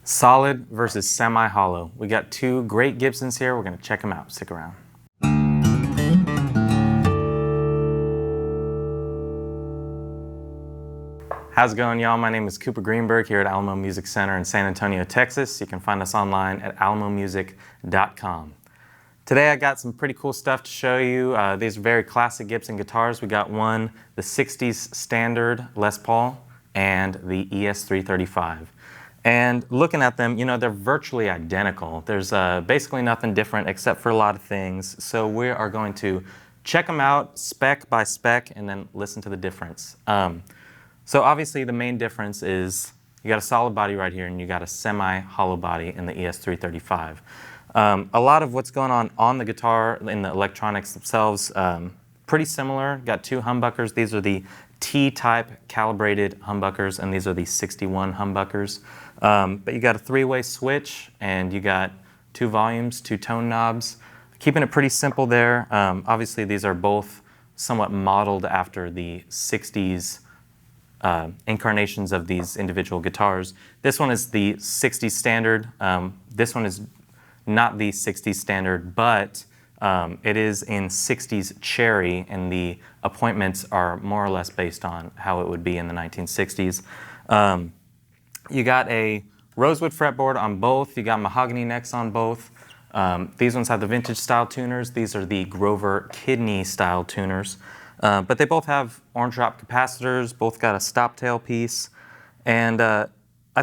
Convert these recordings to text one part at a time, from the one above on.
Solid versus semi-hollow. We got two great Gibsons here. We're going to check them out. Stick around. How's it going, y'all? My name is Cooper Greenberg here at Alamo Music Center in San Antonio, Texas. You can find us online at alamomusic.com. Today I got some pretty cool stuff to show you. These are very classic Gibson guitars. We got one, the 60s standard Les Paul, and the ES-335. And looking at them, you know, they're virtually identical. There's basically nothing different except for a lot of things. So we are going to check them out spec by spec and then listen to the difference. So obviously the main difference is you got a solid body right here and you got a semi-hollow body in the ES-335. A lot of what's going on the guitar in the electronics themselves, pretty similar. Got two humbuckers. These are the T-type calibrated humbuckers, and these are the 61 humbuckers. But you got a three-way switch, and you got two volumes, two tone knobs. Keeping it pretty simple there. Obviously, these are both somewhat modeled after the 60s incarnations of these individual guitars. This one is the 60s standard. This one is not the 60s standard, but it is in 60s cherry, and the appointments are more or less based on how it would be in the 1960s. You got a rosewood fretboard on both. You got mahogany necks on both. These ones have the vintage style tuners. These are the Grover kidney style tuners. But they both have orange drop capacitors, both got a stop tail piece. And I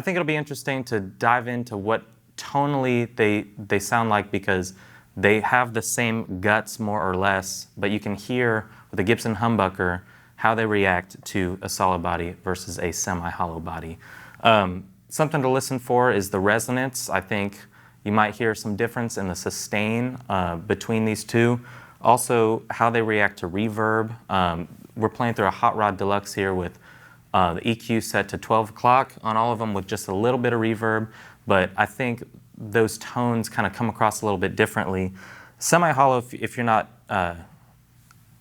think it'll be interesting to dive into what tonally they sound like, because they have the same guts more or less, but you can hear with a Gibson humbucker how they react to a solid body versus a semi-hollow body. Something to listen for is the resonance. I think you might hear some difference in the sustain between these two. Also, how they react to reverb. We're playing through a Hot Rod Deluxe here with the EQ set to 12 o'clock on all of them with just a little bit of reverb, but I think those tones kind of come across a little bit differently. Semi-hollow, if you're not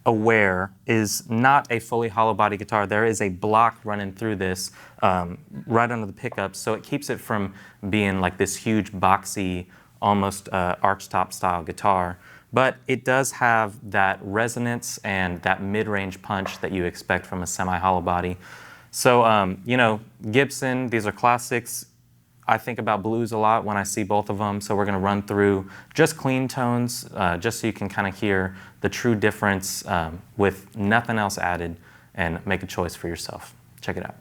aware, is not a fully hollow body guitar. There is a block running through this right under the pickups, so it keeps it from being like this huge boxy, almost archtop style guitar. But it does have that resonance and that mid-range punch that you expect from a semi-hollow body. So, you know, Gibson, these are classics. I think about blues a lot when I see both of them, so we're going to run through just clean tones, just so you can kind of hear the true difference with nothing else added, and make a choice for yourself. Check it out.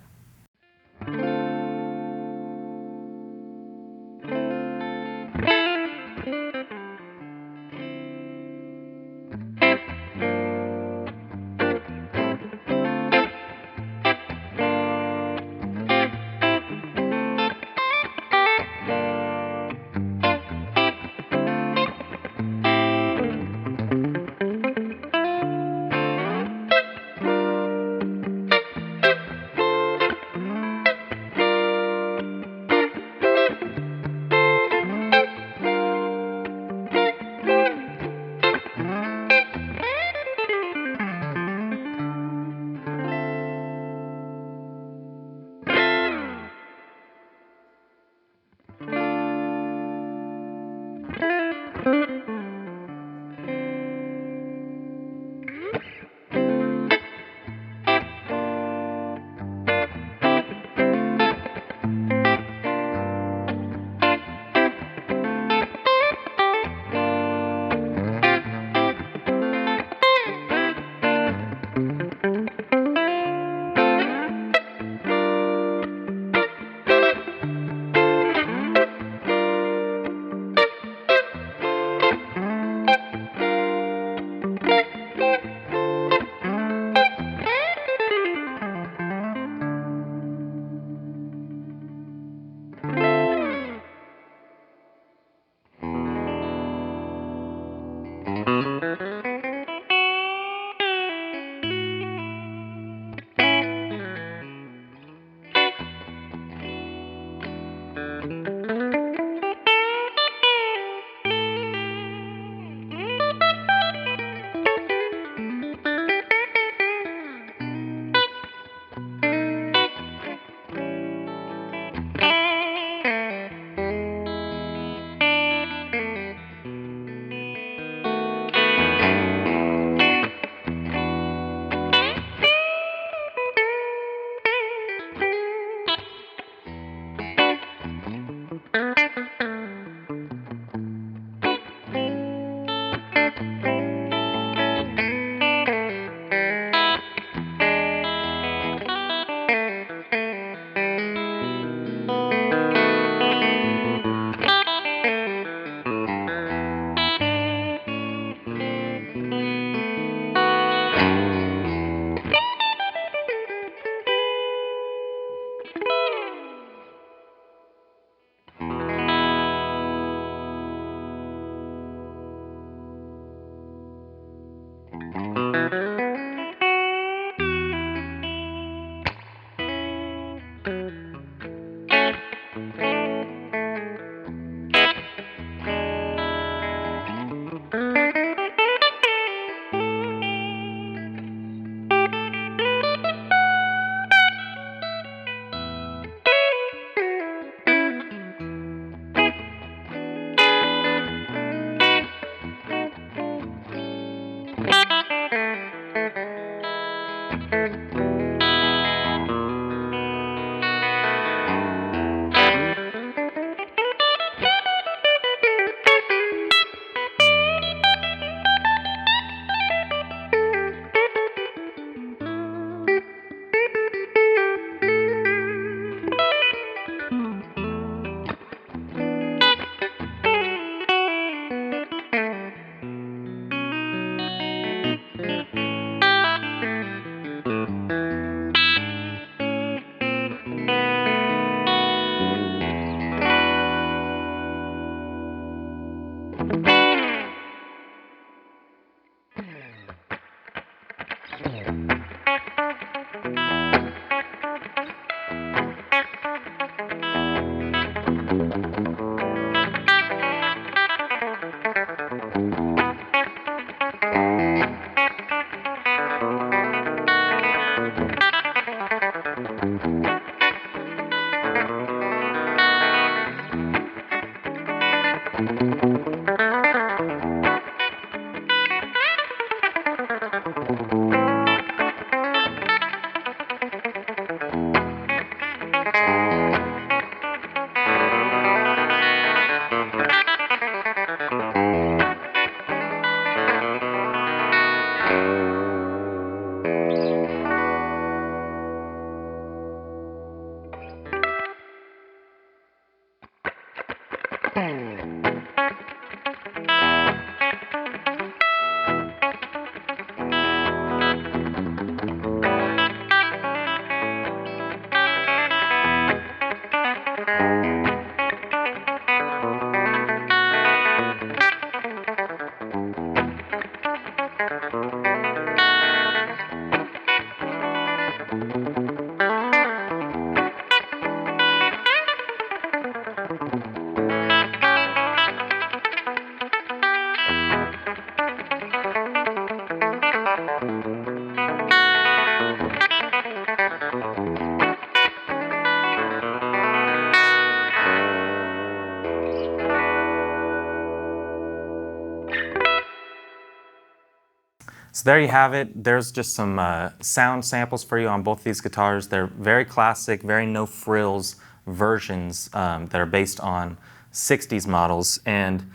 So there you have it. There's just some sound samples for you on both these guitars. They're very classic, very no frills versions that are based on 60s models. And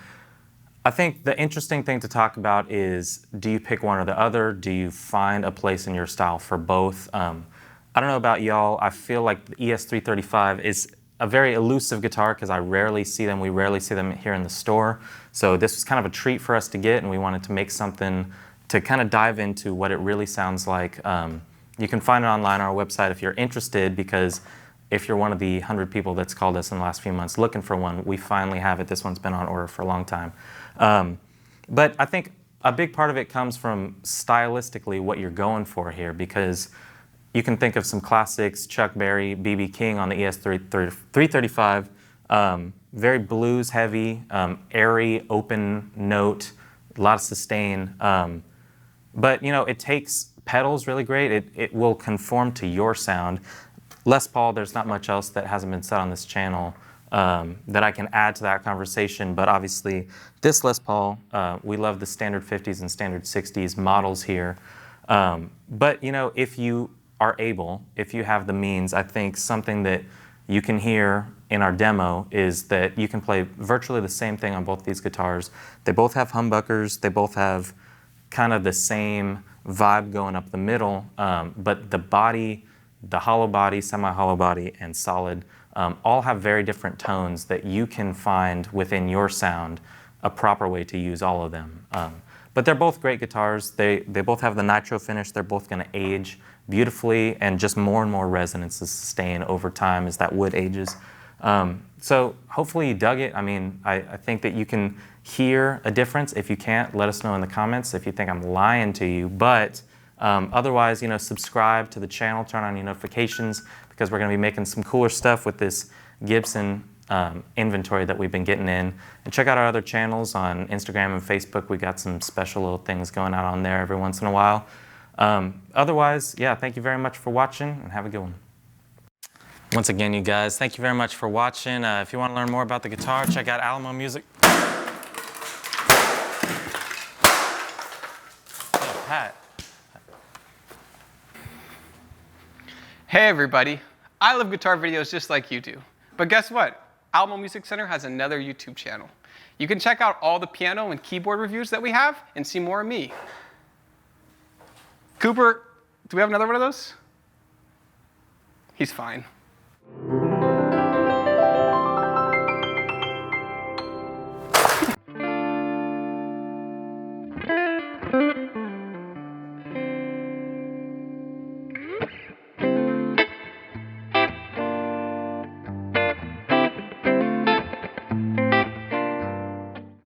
I think the interesting thing to talk about is, do you pick one or the other? Do you find a place in your style for both? I don't know about y'all. I feel like the ES-335 is a very elusive guitar because I rarely see them. We rarely see them here in the store. So this was kind of a treat for us to get, and we wanted to make something to kind of dive into what it really sounds like. You can find it online on our website if you're interested, because if you're one of the 100 people that's called us in the last few months looking for one, we finally have it. This one's been on order for a long time. But I think a big part of it comes from stylistically what you're going for here, because you can think of some classics, Chuck Berry, B.B. King on the ES-335, very blues heavy, airy, open note, a lot of sustain. But you know, it takes pedals really great. It will conform to your sound. Les Paul, there's not much else that hasn't been said on this channel that I can add to that conversation, but obviously this Les Paul, we love the standard 50s and standard 60s models here. But you know, if you are able, if you have the means, I think something that you can hear in our demo is that you can play virtually the same thing on both these guitars. They both have humbuckers, they both have kind of the same vibe going up the middle, but the body, the hollow body, semi-hollow body, and solid all have very different tones that you can find within your sound a proper way to use all of them. But they're both great guitars. They both have the nitro finish. They're both going to age beautifully, and just more and more resonance to sustain over time as that wood ages. So hopefully you dug it. I mean, I think that you can hear a difference. If you can't, let us know in the comments if you think I'm lying to you. But otherwise, you know, subscribe to the channel, turn on your notifications, because we're going to be making some cooler stuff with this Gibson inventory that we've been getting in. And check out our other channels on Instagram and Facebook. We got some special little things going out on there every once in a while. Otherwise, yeah, thank you very much for watching, and have a good one. Once again, you guys, thank you very much for watching. If you want to learn more about the guitar, check out Alamo Music. Oh, Pat. Hey everybody, I love guitar videos just like you do. But guess what? Alamo Music Center has another YouTube channel. You can check out all the piano and keyboard reviews that we have and see more of me. Cooper, do we have another one of those? He's fine.